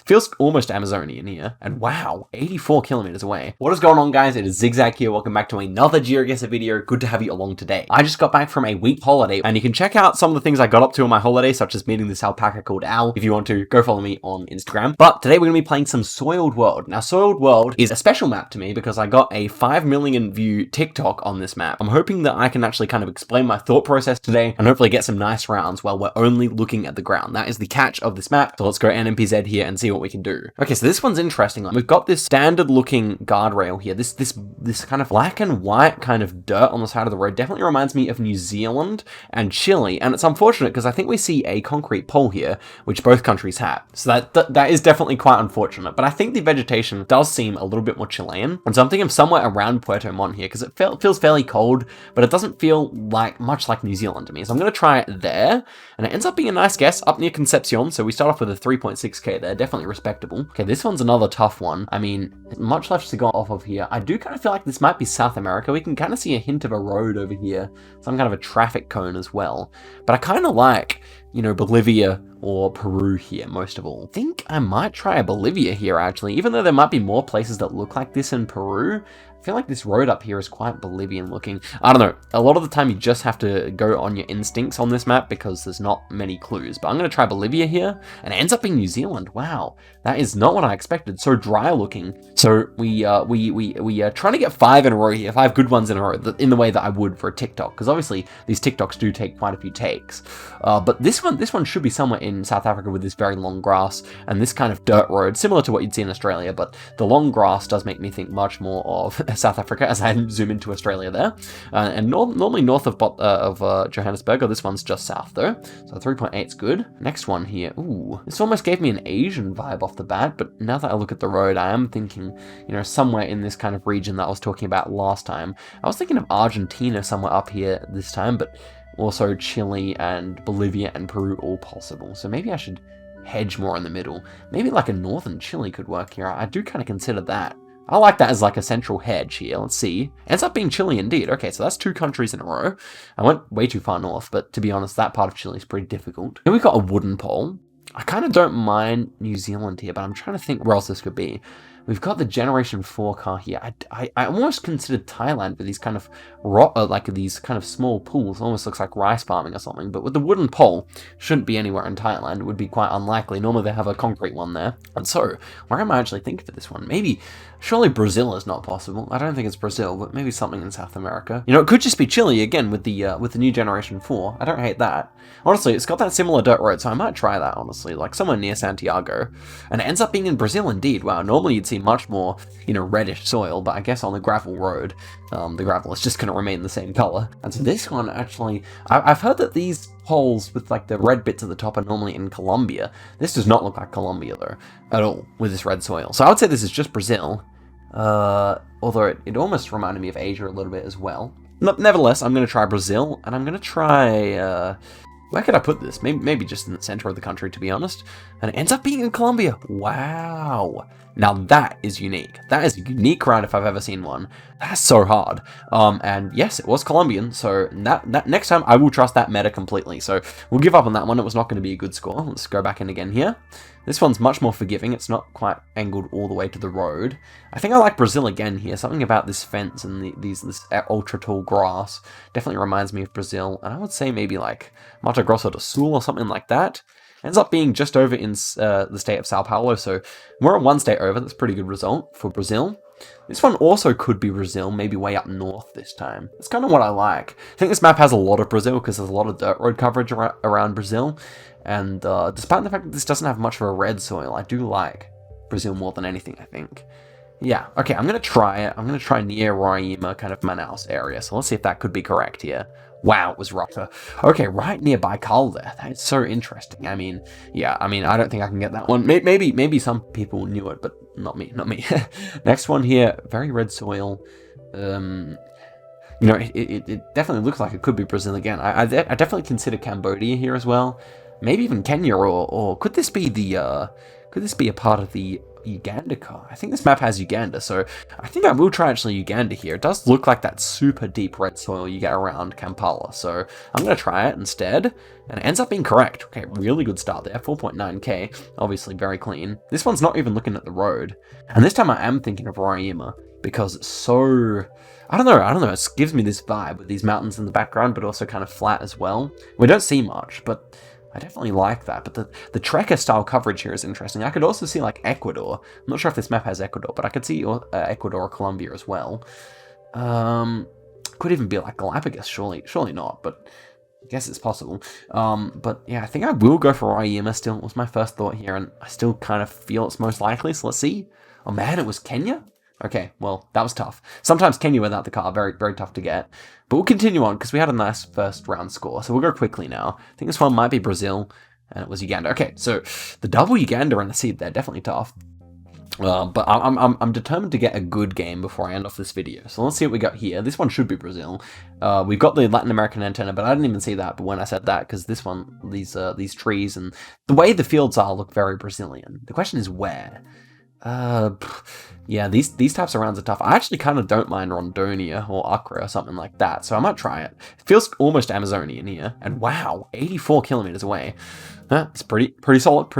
Feels almost Amazonian here. And wow, 84 kilometers away. What is going on, guys? It is Zigzag here. Welcome back to another Geoguessr video. Good to have you along today. I just got back from a week holiday, and you can check out some of the things I got up to on my holiday, such as meeting this alpaca called Al. If you want to, go follow me on Instagram. But today we're going to be playing some Soiled World. Now, Soiled World is a special map to me because I got a 5 million view TikTok on this map. I'm hoping that I can actually kind of explain my thought process today and hopefully get some nice rounds while we're only looking at the ground. That is the catch of this map. So let's go NMPZ here and see what we can do. Okay, so this one's interesting. We've got this standard looking guardrail here. This kind of black and white kind of dirt on the side of the road definitely reminds me of New Zealand and Chile. And it's unfortunate because I think we see a concrete pole here, which both countries have. So that is definitely quite unfortunate. But I think the vegetation does seem a little bit more Chilean. And so I'm thinking of somewhere around Puerto Montt here because it feels fairly cold, but it doesn't feel much like New Zealand to me. So I'm going to try it there. And it ends up being a nice guess up near Concepcion. So we start off with a 3.6k there. Definitely respectable. Okay, this one's another tough one. I mean, much left to go off of here. I do kind of feel like this might be South America. We can kind of see a hint of a road over here. Some kind of a traffic cone as well. But I kind of like, you know, Bolivia or Peru here most of all. I think I might try Bolivia here actually, even though there might be more places that look like this in Peru. I feel like this road up here is quite Bolivian looking. I don't know. A lot of the time you just have to go on your instincts on this map because there's not many clues. But I'm going to try Bolivia here, and it ends up being New Zealand. Wow, that is not what I expected. So dry looking. So we are trying to get 5 in a row here, 5 good ones in a row, in the way that I would for a TikTok, because obviously these TikToks do take quite a few takes. But this one should be somewhere in South Africa with this very long grass and this kind of dirt road, similar to what you'd see in Australia. But the long grass does make me think much more of South Africa as I zoom into Australia there. And normally north of Johannesburg, or this one's just south though. So 3.8 is good. Next one here. Ooh, this almost gave me an Asian vibe off the bat, but now that I look at the road, I am thinking, you know, somewhere in this kind of region that I was talking about last time. I was thinking of Argentina somewhere up here this time, but also Chile and Bolivia and Peru all possible. So maybe I should hedge more in the middle. Maybe like a northern Chile could work here. I do kind of consider that. I like that as like a central hedge here. Let's see. Ends up being Chile indeed. Okay, so that's 2 countries in a row. I went way too far north, but to be honest, that part of Chile is pretty difficult. Here we've got a wooden pole. I kind of don't mind New Zealand here, but I'm trying to think where else this could be. We've got the Generation 4 car here. I almost considered Thailand with these kind of these kind of small pools. Almost looks like rice farming or something. But with the wooden pole, shouldn't be anywhere in Thailand. It would be quite unlikely. Normally they have a concrete one there. And so, where am I actually thinking for this one? Maybe, surely Brazil is not possible. I don't think it's Brazil, but maybe something in South America. You know, it could just be Chile again with the new Generation 4. I don't hate that. Honestly, it's got that similar dirt road, so I might try that, honestly. Like somewhere near Santiago. And it ends up being in Brazil indeed. Wow, normally you'd see much more, you know, reddish soil, but I guess on the gravel road, the gravel is just going to remain the same color. And so this one actually, I've heard that these holes with like the red bits at the top are normally in Colombia. This does not look like Colombia though, at all, with this red soil. So I would say this is just Brazil, although it almost reminded me of Asia a little bit as well. Nevertheless, I'm going to try Brazil, and I'm going to try, where could I put this? Maybe just in the center of the country, to be honest. And it ends up being in Colombia. Wow. Now that is unique. That is a unique round if I've ever seen one. That's so hard. And yes, it was Colombian, so that next time I will trust that meta completely. So we'll give up on that one. It was not going to be a good score. Let's go back in again here. This one's much more forgiving. It's not quite angled all the way to the road. I think I like Brazil again here. Something about this fence and this ultra tall grass definitely reminds me of Brazil. And I would say maybe like Mato Grosso do Sul or something like that. Ends up being just over in the state of Sao Paulo, so we're at 1 state over. That's a pretty good result for Brazil. This one also could be Brazil, maybe way up north this time. That's kind of what I like. I think this map has a lot of Brazil because there's a lot of dirt road coverage around Brazil. And despite the fact that this doesn't have much of a red soil, I do like Brazil more than anything, I think. Yeah, okay, I'm going to try it. I'm going to try near Roraima, kind of Manaus area. So let's see if that could be correct here. Wow, it was rougher. Okay, right near Baikal there. That's so interesting. I mean, yeah, I don't think I can get that one. Maybe some people knew it, but not me. Next one here, very red soil. You know, it definitely looks like it could be Brazil again. I definitely consider Cambodia here as well. Maybe even Kenya, or could this be a part of the Uganda car. I think this map has Uganda, so I think I will try actually Uganda here. It does look like that super deep red soil you get around Kampala, so I'm going to try it instead, and it ends up being correct. Okay, really good start there, 4.9k, obviously very clean. This one's not even looking at the road, and this time I am thinking of Roraima, because it's so... I don't know, it gives me this vibe with these mountains in the background, but also kind of flat as well. We don't see much, but I definitely like that. But the trekker style coverage here is interesting. I could also see like Ecuador. I'm not sure if this map has Ecuador, but I could see Ecuador or Colombia as well. Could even be like Galapagos, surely not, but I guess it's possible. But yeah, I think I will go for Roraima still. It was my first thought here, and I still kind of feel it's most likely, so let's see. Oh man, it was Kenya? Okay, well, that was tough. Sometimes Kenya without the car, very, very tough to get. But we'll continue on, because we had a nice first round score. So we'll go quickly now. I think this one might be Brazil, and it was Uganda. Okay, so the double Uganda and the seed there, definitely tough. But I'm determined to get a good game before I end off this video. So let's see what we got here. This one should be Brazil. We've got the Latin American antenna, but I didn't even see that. But when I said that, because this one, these trees and the way the fields are look very Brazilian. The question is where. Yeah, these types of rounds are tough. I actually kind of don't mind Rondonia or Accra or something like that, so I might try it. It feels almost Amazonian here, and wow, 84 kilometers away. It's pretty solid,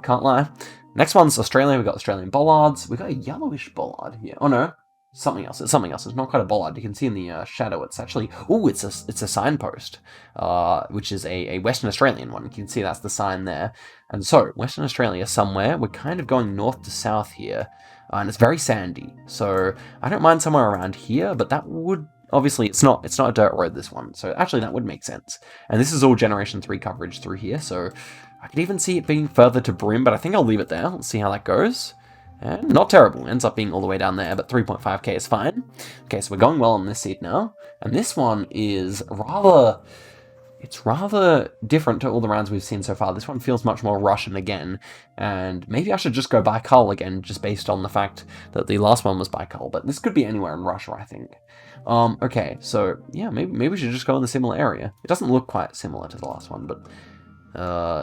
can't lie. Next one's Australia. We've got Australian bollards. We've got a yellowish bollard here. Oh no, something else. It's something else. It's not quite a bollard. You can see in the shadow. It's actually it's a signpost, which is a Western Australian one. You can see that's the sign there. And so Western Australia somewhere. We're kind of going north to south here, and it's very sandy. So I don't mind somewhere around here, but that would obviously it's not a dirt road, this one. So actually that would make sense. And this is all Generation 3 coverage through here. So I could even see it being further to Brim, but I think I'll leave it there. Let's see how that goes. And not terrible. Ends up being all the way down there, but 3.5k is fine. Okay, so we're going well on this seed now. And this one is rather different to all the rounds we've seen so far. This one feels much more Russian again. And maybe I should just go Baikal again, just based on the fact that the last one was Baikal. But this could be anywhere in Russia, I think. Okay, so yeah, maybe we should just go in the similar area. It doesn't look quite similar to the last one, but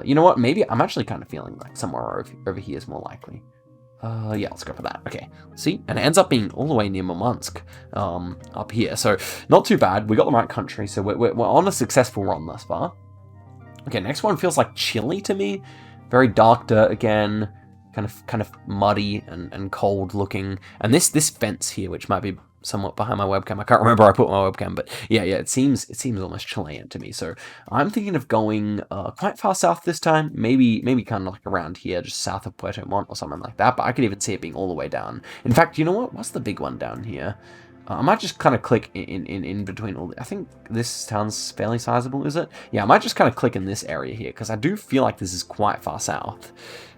you know what? Maybe I'm actually kind of feeling like somewhere over here is more likely. Yeah, let's go for that. Okay, see? And it ends up being all the way near Murmansk, up here. So, not too bad. We got the right country, so we're on a successful run thus far. Okay, next one feels like Chile to me. Very dark dirt again. Kind of muddy and cold looking. And this fence here, which might be somewhat behind my webcam. I can't remember where I put my webcam, but yeah, it seems almost Chilean to me. So I'm thinking of going quite far south this time. Maybe kind of like around here, just south of Puerto Montt or something like that. But I could even see it being all the way down. In fact, you know what? What's the big one down here? I might just kind of click in between all I think this town's fairly sizable, is it? Yeah, I might just kind of click in this area here, because I do feel like this is quite far south.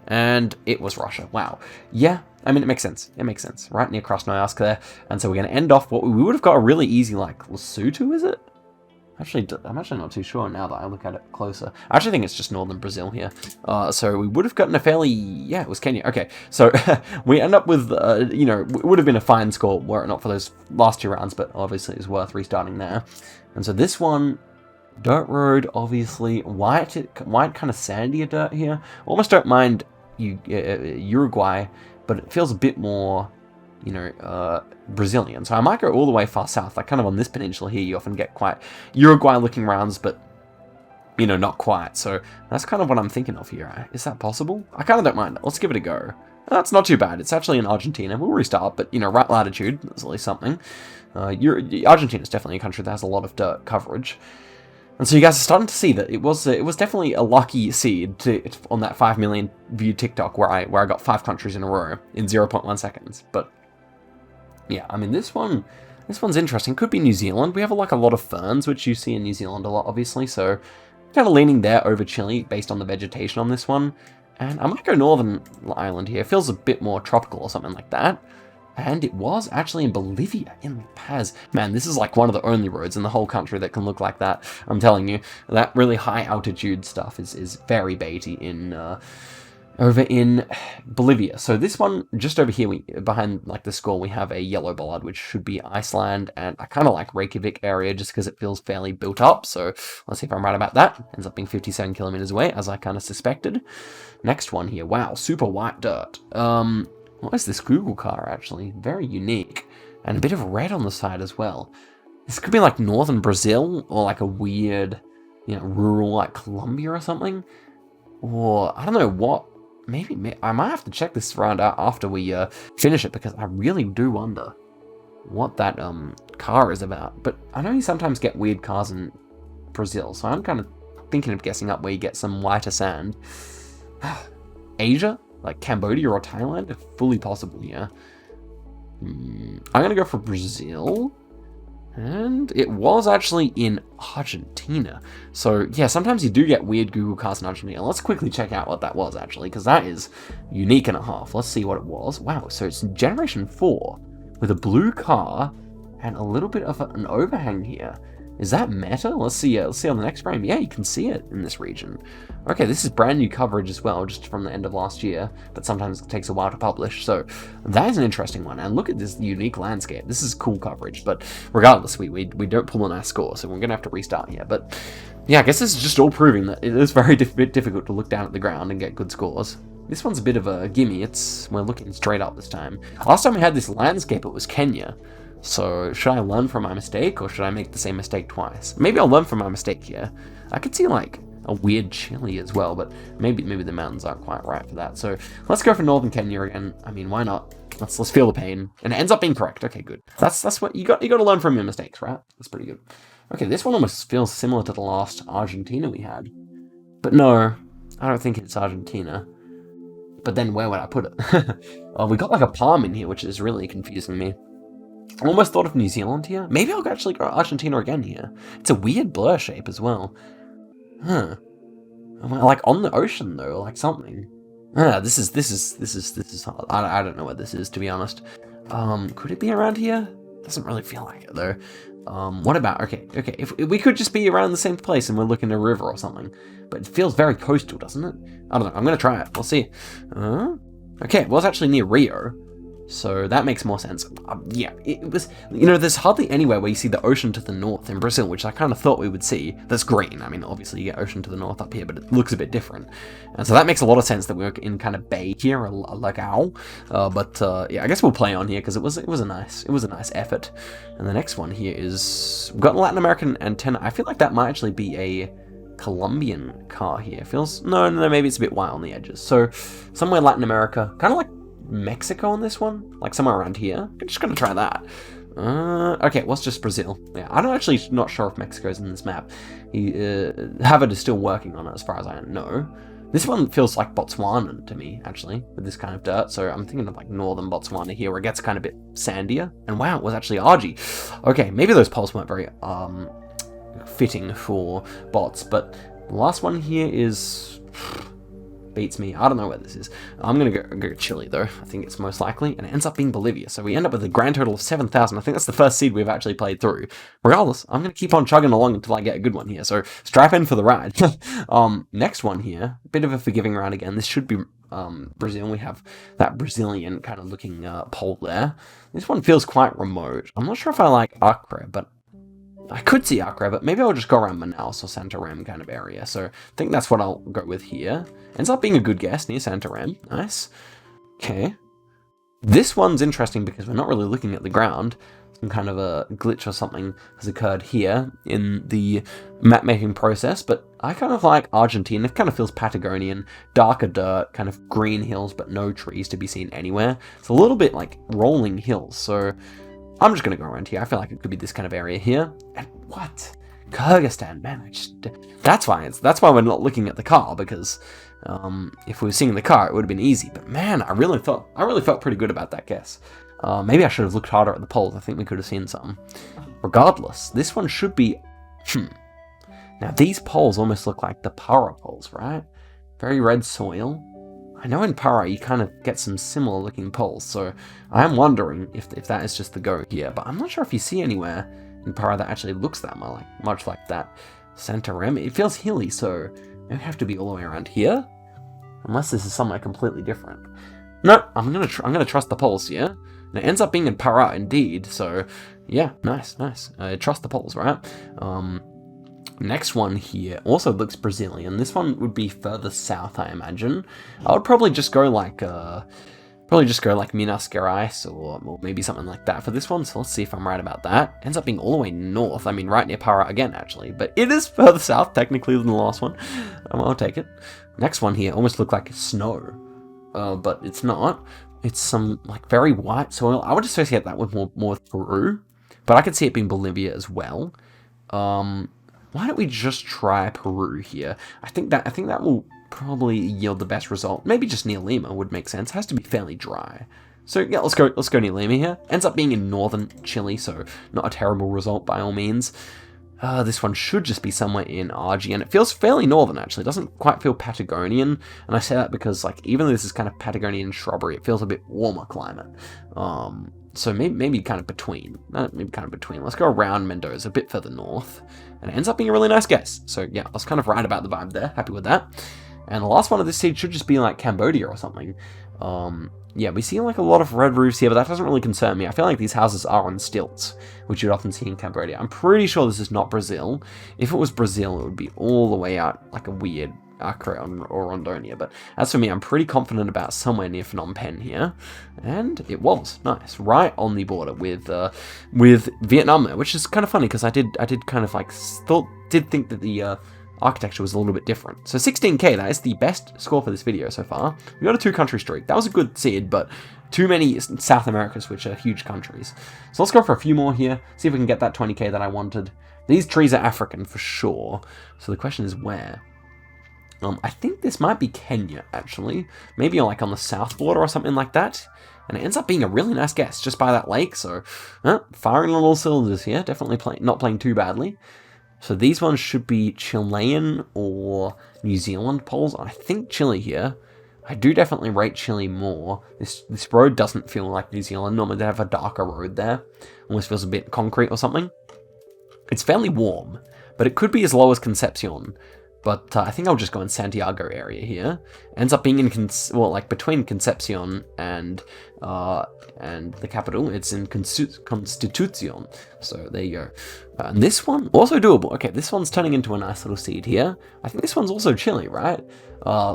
And it was Russia. Wow. Yeah, I mean, it makes sense. It makes sense. Right near Krasnoyarsk there. And so we're going to end off what we would have got a really easy, like, Lesotho, is it? Actually, I'm actually not too sure now that I look at it closer. I actually think it's just northern Brazil here. So we would have gotten a fairly... Yeah, it was Kenya. Okay, so we end up with, you know, it would have been a fine score were it not for those last two rounds, but obviously it's worth restarting there. And so this one... Dirt road, obviously. White kind of sandier dirt here. Almost don't mind Uruguay, but it feels a bit more, you know, Brazilian. So I might go all the way far south. Like kind of on this peninsula here, you often get quite Uruguay-looking rounds, but, you know, not quite. So that's kind of what I'm thinking of here. Is that possible? I kind of don't mind it. Let's give it a go. That's not too bad. It's actually in Argentina. We'll restart, but, you know, right latitude, that's at least something. Argentina is definitely a country that has a lot of dirt coverage. And so you guys are starting to see that it was definitely a lucky seed on that 5 million view TikTok where I got 5 countries in a row in 0.1 seconds. But yeah, I mean this one's interesting. Could be New Zealand. We have like a lot of ferns, which you see in New Zealand a lot, obviously. So kind of leaning there over Chile based on the vegetation on this one. And I might go Northern Ireland here. It feels a bit more tropical or something like that. And it was actually in Bolivia, in La Paz. Man, this is like one of the only roads in the whole country that can look like that. I'm telling you, that really high altitude stuff is very baity over in Bolivia. So this one, just over here, behind like the score, we have a yellow bollard, which should be Iceland. And I kind of like Reykjavik area just because it feels fairly built up. So let's see if I'm right about that. Ends up being 57 kilometers away, as I kind of suspected. Next one here. Wow, super white dirt. What is this Google car, actually? Very unique. And a bit of red on the side as well. This could be like northern Brazil, or like a weird, rural like Colombia or something. Or, I don't know what. Maybe I might have to check this around out after we finish it, because I really do wonder what that car is about. But I know you sometimes get weird cars in Brazil, so I'm kind of thinking of guessing up where you get some whiter sand. Asia? Like Cambodia or Thailand? Fully possible, yeah. I'm gonna go for Brazil. And it was actually in Argentina. So, yeah, sometimes you do get weird Google cars in Argentina. Let's quickly check out what that was, actually, because that is unique and a half. Let's see what it was. Wow, so it's Generation 4 with a blue car and a little bit of an overhang here. Is that meta? Let's see on the next frame. Yeah, you can see it in this region. Okay, this is brand new coverage as well, just from the end of last year, but sometimes it takes a while to publish. So that is an interesting one. And look at this unique landscape. This is cool coverage, but regardless, we don't pull a nice score, so we're gonna have to restart here. But yeah, I guess this is just all proving that it is very difficult to look down at the ground and get good scores. This one's a bit of a gimme. We're looking straight up this time. Last time we had this landscape, it was Kenya. So, should I learn from my mistake, or should I make the same mistake twice? Maybe I'll learn from my mistake here. I could see, like, a weird Chile as well, but maybe the mountains aren't quite right for that. So, let's go for northern Kenya again. I mean, why not? Let's feel the pain. And it ends up being correct. Okay, good. That's what you got to learn from your mistakes, right? That's pretty good. Okay, this one almost feels similar to the last Argentina we had. But no, I don't think it's Argentina. But then where would I put it? Oh, we got like a palm in here, which is really confusing me. I almost thought of New Zealand here. Maybe I'll actually go Argentina again here. It's a weird blur shape as well. Huh. Like on the ocean though, like something. This is hard. I don't know what this is, to be honest. Could it be around here? Doesn't really feel like it though. What about, okay, if we could just be around the same place and we're looking at a river or something. But it feels very coastal, doesn't it? I don't know, I'm gonna try it, we'll see. Okay, it was actually near Rio. So that makes more sense. Yeah, it was, there's hardly anywhere where you see the ocean to the north in Brazil, which I kind of thought we would see. That's green. I mean, obviously you get ocean to the north up here, but it looks a bit different. And so that makes a lot of sense that we're in kind of bay here, a lagao. Yeah, I guess we'll play on here because it was a nice effort. And the next one here is, we've got Latin American antenna. I feel like that might actually be a Colombian car here. No, maybe it's a bit white on the edges. So somewhere Latin America, kind of like Mexico on this one, like somewhere around here. I'm just gonna try that. Okay, well, it's just Brazil. Yeah, I'm actually not sure if Mexico's in this map. Harvard is still working on it, as far as I know. This one feels like Botswana to me, actually, with this kind of dirt. So I'm thinking of like northern Botswana here, where it gets kind of a bit sandier. And wow, it was actually RG. Okay, maybe those poles weren't very fitting for bots, but the last one here is beats me. I don't know where this is. I'm gonna go Chile though. I think it's most likely, and it ends up being Bolivia. So we end up with a grand total of 7,000. I think that's the first seed we've actually played through. Regardless, I'm gonna keep on chugging along until I get a good one here. So strap in for the ride. Next one here, a bit of a forgiving round again. This should be Brazil. We have that Brazilian kind of looking pole there. This one feels quite remote. I'm not sure if I like Acre, but I could see Acre, but maybe I'll just go around Manaus or Santarém kind of area. So I think that's what I'll go with here. Ends up being a good guess near Santarém. Nice. Okay. This one's interesting because we're not really looking at the ground. Some kind of a glitch or something has occurred here in the map making process, but I kind of like Argentina. It kind of feels Patagonian, darker dirt, kind of green hills, but no trees to be seen anywhere. It's a little bit like rolling hills, so I'm just going to go around here. I feel like it could be this kind of area here. And what? Kyrgyzstan, man. That's why we're not looking at the car, because if we were seeing the car, it would have been easy. But man, I really felt pretty good about that guess. Maybe I should have looked harder at the poles. I think we could have seen some. Regardless, this one should be... Now, these poles almost look like the Para poles, right? Very red soil. I know in Para you kind of get some similar looking poles, so I am wondering if that is just the go here, but I'm not sure if you see anywhere in Para that actually looks that much like that. Santarém, it feels hilly, so maybe I have to be all the way around here? Unless this is somewhere completely different. No, I'm gonna trust the poles here. And it ends up being in Para indeed, so yeah, nice. Trust the poles, right? Next one here also looks Brazilian. This one would be further south, I imagine. I would probably just go like, Probably just go like Minas Gerais or maybe something like that for this one. So let's see if I'm right about that. Ends up being all the way north. I mean, right near Para again, actually. But it is further south, technically, than the last one. I'll take it. Next one here almost looked like snow. But it's not. It's some like very white soil. I would associate that with more with Peru. But I could see it being Bolivia as well. Why don't we just try Peru here? I think that will probably yield the best result. Maybe just near Lima would make sense. It has to be fairly dry. So yeah, let's go near Lima here. Ends up being in northern Chile, so not a terrible result by all means. This one should just be somewhere in Argy, and it feels fairly northern actually. It doesn't quite feel Patagonian, and I say that because like even though this is kind of Patagonian shrubbery, it feels a bit warmer climate. So maybe kind of between. Let's go around Mendoza, a bit further north, and it ends up being a really nice guess. So yeah, I was kind of right about the vibe there. Happy with that. And the last one of this seed should just be like Cambodia or something. Yeah, we see like a lot of red roofs here, but that doesn't really concern me. I feel like these houses are on stilts, which you'd often see in Cambodia. I'm pretty sure this is not Brazil. If it was Brazil, it would be all the way out like a weird Acre or Rondonia. But as for me, I'm pretty confident about somewhere near Phnom Penh here. And it was nice, right on the border with Vietnam there, which is kind of funny because I did kind of like think that the architecture was a little bit different. So 16k, that is the best score for this video so far. We got a 2-country streak. That was a good seed, but too many South Americas, which are huge countries. So let's go for a few more here, see if we can get that 20k that I wanted. These trees are African for sure. So the question is where? I think this might be Kenya, actually. Maybe like on the south border or something like that. And it ends up being a really nice guess just by that lake. So firing on all cylinders here. Definitely not playing too badly. So these ones should be Chilean or New Zealand poles. I think Chile here. I do definitely rate Chile more. This road doesn't feel like New Zealand. Normally they have a darker road there. Almost feels a bit concrete or something. It's fairly warm, but it could be as low as Concepcion. But I think I'll just go in Santiago area here. Ends up being in between Concepcion and the capital. It's in Constitucion. So there you go. And this one also doable. Okay, this one's turning into a nice little seed here. I think this one's also Chile, right?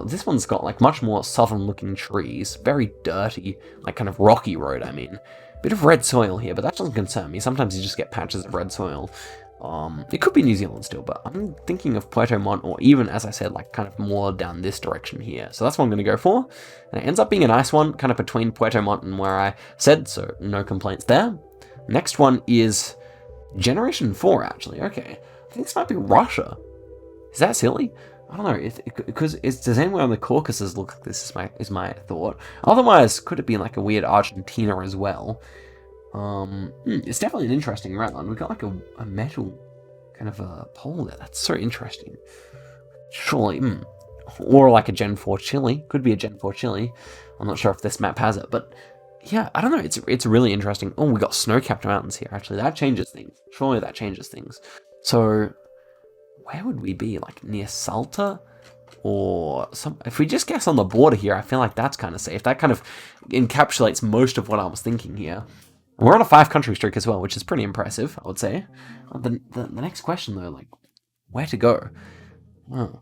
This one's got like much more southern-looking trees. Very dirty, like kind of rocky road. I mean, bit of red soil here, but that doesn't concern me. Sometimes you just get patches of red soil. It could be New Zealand still, but I'm thinking of Puerto Montt, or even, as I said, like kind of more down this direction here. So that's what I'm going to go for. And it ends up being a nice one, kind of between Puerto Montt and where I said, so no complaints there. Next one is Generation 4, actually. Okay. I think this might be Russia. Is that silly? I don't know, because does anywhere on the Caucasus look like this is my thought. Otherwise, could it be like a weird Argentina as well? It's definitely an interesting round. We've got like a metal kind of a pole there. That's so interesting. Surely, or like a Gen 4 Chile. Could be a Gen 4 Chile. I'm not sure if this map has it, but yeah, I don't know. It's really interesting. Oh, we got snow-capped mountains here. Actually, that changes things. Surely that changes things. So, where would we be? Like near Salta? Or if we just guess on the border here, I feel like that's kind of safe. That kind of encapsulates most of what I was thinking here. We're on a 5-country streak as well, which is pretty impressive, I would say. The next question, though, like, where to go? Oh.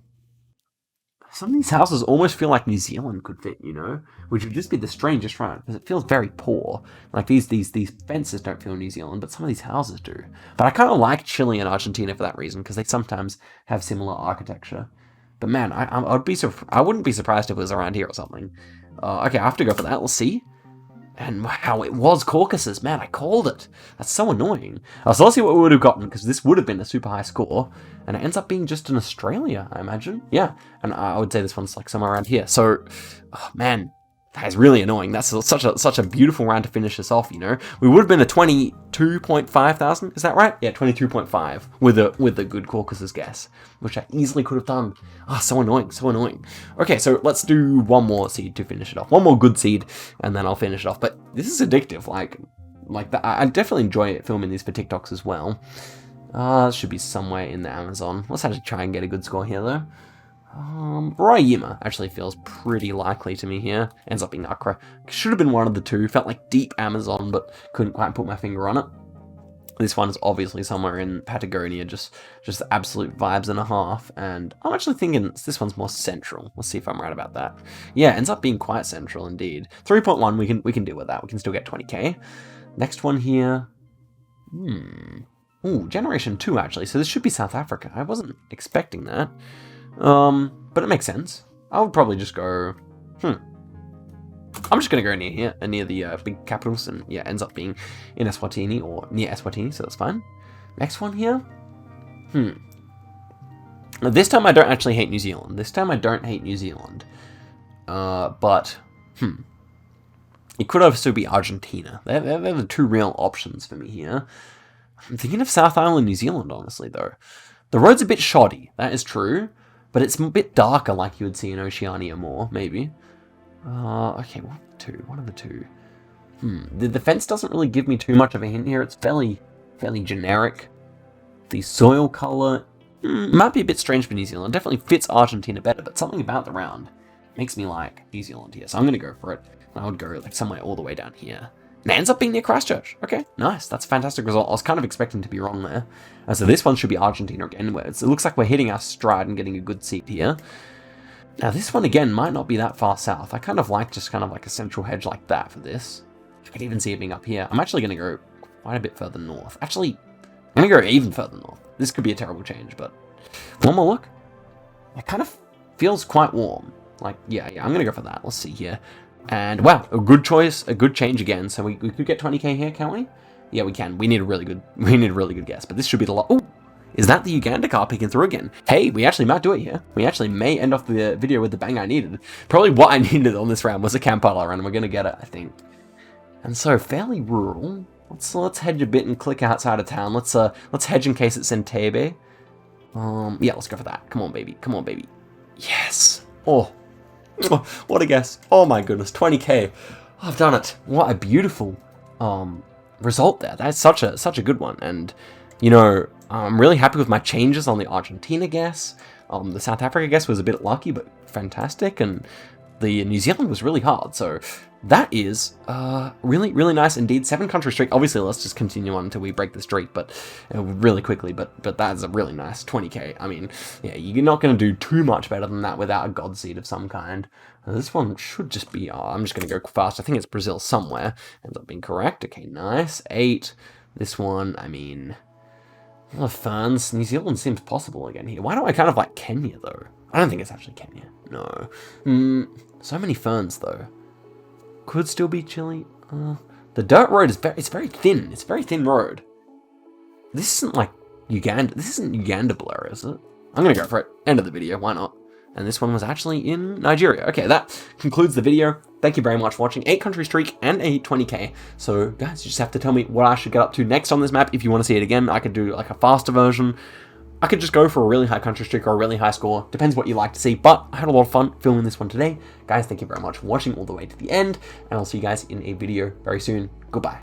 Some of these houses almost feel like New Zealand could fit, you know? Which would just be the strangest round, because it feels very poor. Like, these fences don't feel New Zealand, but some of these houses do. But I kind of like Chile and Argentina for that reason, because they sometimes have similar architecture. But man, I wouldn't be surprised if it was around here or something. Okay, I have to go for that. Let's see. And wow, it was Caucasus. Man, I called it. That's so annoying. So let's see what we would have gotten, because this would have been a super high score. And it ends up being just in Australia, I imagine. Yeah, and I would say this one's like somewhere around here. So, oh, man, that is really annoying. That's such a beautiful round to finish us off, you know. We would have been a 22.5 thousand. Is that right? Yeah, 22.5 with a good Caucasus guess, which I easily could have done. Ah, so annoying, so annoying. Okay, so let's do one more seed to finish it off. One more good seed, and then I'll finish it off. But this is addictive. Like that. I definitely enjoy filming these for TikToks as well. It should be somewhere in the Amazon. Let's actually try and get a good score here, though. Roraima actually feels pretty likely to me here. Ends up being Accra. Should have been one of the two. Felt like deep Amazon, but couldn't quite put my finger on it. This one is obviously somewhere in Patagonia, just absolute vibes and a half. And I'm actually thinking this one's more central. Let's see if I'm right about that. Yeah, ends up being quite central indeed. 3.1, we can deal with that. We can still get 20k. Next one here. Ooh, Generation 2 actually. So this should be South Africa. I wasn't expecting that. But it makes sense. I would probably just go. I'm just going to go near here, near the big capitals, and yeah, ends up being in Eswatini, or near Eswatini, so that's fine. Next one here. This time I don't actually hate New Zealand. But, it could also be Argentina. They're the two real options for me here. I'm thinking of South Island, New Zealand, honestly, though. The road's a bit shoddy, that is true, but it's a bit darker like you would see in Oceania more, maybe. Okay, one of the two. The fence doesn't really give me too much of a hint here. It's fairly generic. The soil color might be a bit strange for New Zealand. Definitely fits Argentina better, but something about the round makes me like New Zealand here. So I'm gonna go for it. I would go like somewhere all the way down here. And it ends up being near Christchurch. Okay, nice. That's a fantastic result. I was kind of expecting to be wrong there. So this one should be Argentina again. It looks like we're hitting our stride and getting a good seat here. Now this one again might not be that far south. I kind of like just kind of like a central hedge like that for this. I could even see it being up here. I'm actually going to go quite a bit further north. Actually, I'm going to go even further north. This could be a terrible change, but one more look. It kind of feels quite warm. Like, yeah, I'm going to go for that. Let's see here. And wow, a good choice, a good change again. So we could get 20k here, can't we? Yeah, we can. We need a really good guess, but this should be the lot. Oh, is that the Uganda car peeking through again? Hey, we actually might do it here. We actually may end off the video with the bang I needed. Probably what I needed on this round was a Kampala run, and we're going to get it, I think. And so, fairly rural. Let's hedge a bit and click outside of town. Let's hedge in case it's Entebbe. Yeah, let's go for that. Come on, baby. Come on, baby. Yes. Oh, what a guess. Oh my goodness, 20k. I've done it. What a beautiful result there. That's such a good one. And, you know, I'm really happy with my changes on the Argentina guess. The South Africa guess was a bit lucky, but fantastic. And the New Zealand was really hard. So that is really nice indeed. 7-country streak. Obviously, let's just continue on until we break the streak, but really quickly. But that's a really nice 20k. I mean, yeah, you're not going to do too much better than that without a god seed of some kind. This one should just be. I'm just going to go fast. I think it's Brazil somewhere. Ends up being correct. Okay, nice. 8. This one. I mean. Oh, ferns. New Zealand seems possible again here. Why do I kind of like Kenya, though? I don't think it's actually Kenya. No. So many ferns, though. Could still be Chile. The dirt road is very thin. It's a very thin road. This isn't like Uganda. This isn't Uganda blur, is it? I'm going to go for it. End of the video. Why not? And this one was actually in Nigeria. Okay, that concludes the video. Thank you very much for watching. 8-country streak and a 20k. So, guys, you just have to tell me what I should get up to next on this map. If you want to see it again, I could do like a faster version. I could just go for a really high country streak or a really high score. Depends what you like to see. But I had a lot of fun filming this one today. Guys, thank you very much for watching all the way to the end. And I'll see you guys in a video very soon. Goodbye.